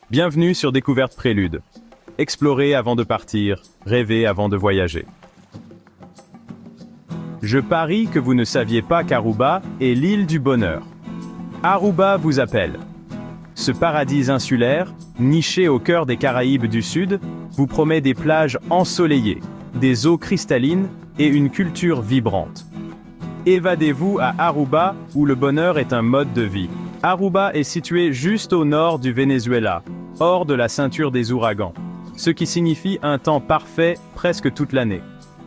Bienvenue sur Découverte Prélude. Explorer avant de partir, rêver avant de voyager. Je parie que vous ne saviez pas qu'Aruba est l'île du bonheur. Aruba vous appelle. Ce paradis insulaire, niché au cœur des Caraïbes du Sud, vous promet des plages ensoleillées, des eaux cristallines et une culture vibrante. Évadez-vous à Aruba, où le bonheur est un mode de vie. Aruba est situé juste au nord du Venezuela, hors de la ceinture des ouragans, ce qui signifie un temps parfait presque toute l'année.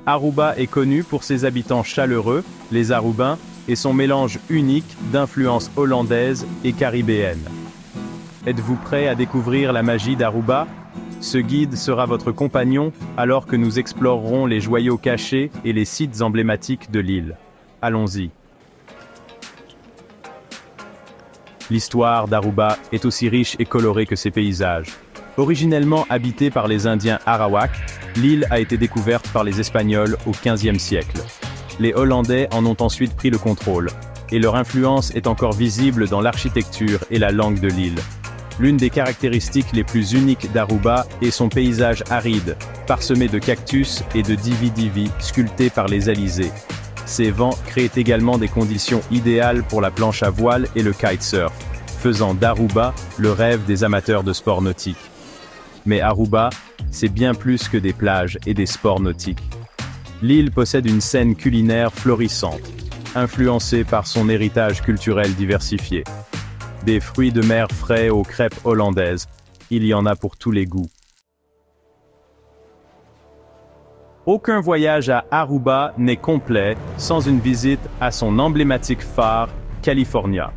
Aruba est connu pour ses habitants chaleureux, les Arubains, et son mélange unique d'influences hollandaises et caribéennes. Êtes-vous prêt à découvrir la magie d'Aruba? Ce guide sera votre compagnon alors que nous explorerons les joyaux cachés et les sites emblématiques de l'île. Allons-y. L'histoire d'Aruba est aussi riche et colorée que ses paysages. Originellement habitée par les Indiens Arawak, l'île a été découverte par les Espagnols au XVe siècle. Les Hollandais en ont ensuite pris le contrôle, et leur influence est encore visible dans l'architecture et la langue de l'île. L'une des caractéristiques les plus uniques d'Aruba est son paysage aride, parsemé de cactus et de divi-divi sculptés par les alizés. Ces vents créent également des conditions idéales pour la planche à voile et le kitesurf, faisant d'Aruba le rêve des amateurs de sports nautiques. Mais Aruba, c'est bien plus que des plages et des sports nautiques. L'île possède une scène culinaire florissante, influencée par son héritage culturel diversifié. Des fruits de mer frais aux crêpes hollandaises, il y en a pour tous les goûts. Aucun voyage à Aruba n'est complet sans une visite à son emblématique phare, California.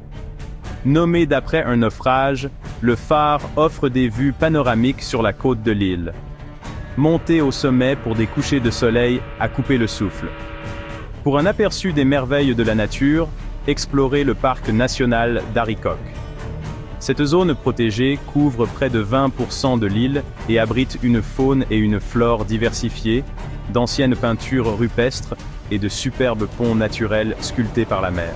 Nommé d'après un naufrage, le phare offre des vues panoramiques sur la côte de l'île. Montez au sommet pour des couchers de soleil à couper le souffle. Pour un aperçu des merveilles de la nature, explorez le parc national d'Aricoc. Cette zone protégée couvre près de 20% de l'île et abrite une faune et une flore diversifiées, d'anciennes peintures rupestres et de superbes ponts naturels sculptés par la mer.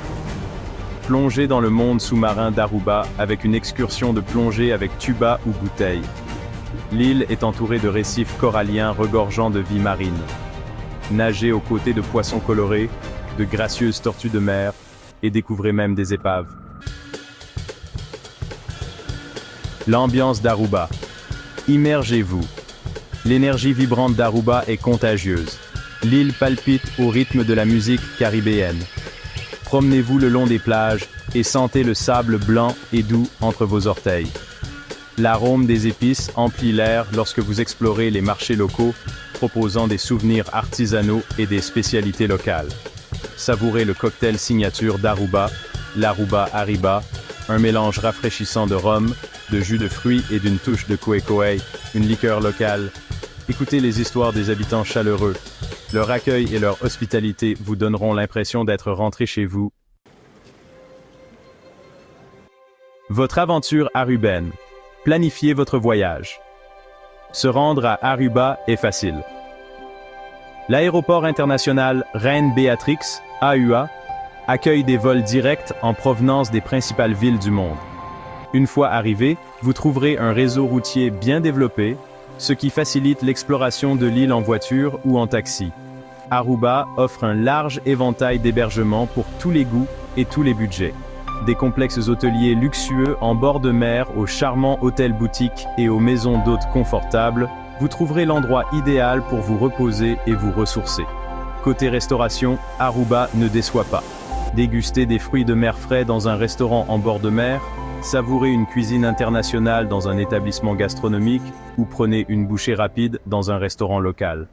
Plongez dans le monde sous-marin d'Aruba avec une excursion de plongée avec tuba ou bouteille. L'île est entourée de récifs coralliens regorgeant de vie marine. Nagez aux côtés de poissons colorés, de gracieuses tortues de mer, et découvrez même des épaves. L'ambiance d'Aruba. Immergez-vous. L'énergie vibrante d'Aruba est contagieuse. L'île palpite au rythme de la musique caribéenne. Promenez-vous le long des plages et sentez le sable blanc et doux entre vos orteils. L'arôme des épices emplit l'air lorsque vous explorez les marchés locaux, proposant des souvenirs artisanaux et des spécialités locales. Savourez le cocktail signature d'Aruba, l'Aruba Arriba, un mélange rafraîchissant de rhum, de jus de fruits et d'une touche de koé-koé, une liqueur locale. Écoutez les histoires des habitants chaleureux. Leur accueil et leur hospitalité vous donneront l'impression d'être rentré chez vous. Votre aventure arubaine. Planifiez votre voyage. Se rendre à Aruba est facile. L'aéroport international Reine Béatrix, AUA, accueille des vols directs en provenance des principales villes du monde. Une fois arrivé, vous trouverez un réseau routier bien développé, ce qui facilite l'exploration de l'île en voiture ou en taxi. Aruba offre un large éventail d'hébergements pour tous les goûts et tous les budgets. Des complexes hôteliers luxueux en bord de mer aux charmants hôtels-boutiques et aux maisons d'hôtes confortables, vous trouverez l'endroit idéal pour vous reposer et vous ressourcer. Côté restauration, Aruba ne déçoit pas. Dégustez des fruits de mer frais dans un restaurant en bord de mer, savourez une cuisine internationale dans un établissement gastronomique ou prenez une bouchée rapide dans un restaurant local.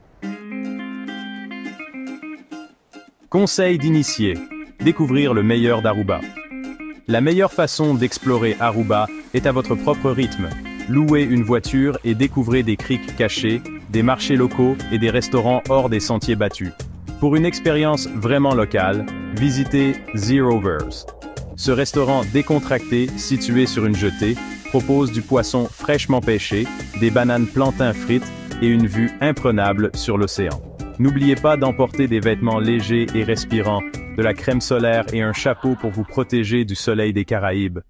Conseil d'initié. Découvrir le meilleur d'Aruba. La meilleure façon d'explorer Aruba est à votre propre rythme. Louez une voiture et découvrez des criques cachées, des marchés locaux et des restaurants hors des sentiers battus. Pour une expérience vraiment locale, visitez Zeroverse. Ce restaurant décontracté, situé sur une jetée, propose du poisson fraîchement pêché, des bananes plantains frites et une vue imprenable sur l'océan. N'oubliez pas d'emporter des vêtements légers et respirants, de la crème solaire et un chapeau pour vous protéger du soleil des Caraïbes.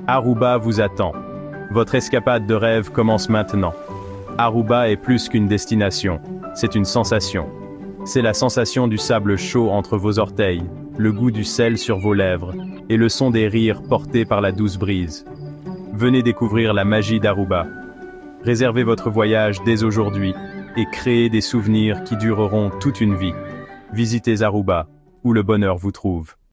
Aruba vous attend. Votre escapade de rêve commence maintenant. Aruba est plus qu'une destination, c'est une sensation. C'est la sensation du sable chaud entre vos orteils, le goût du sel sur vos lèvres, et le son des rires portés par la douce brise. Venez découvrir la magie d'Aruba. Réservez votre voyage dès aujourd'hui et créez des souvenirs qui dureront toute une vie. Visitez Aruba, où le bonheur vous trouve.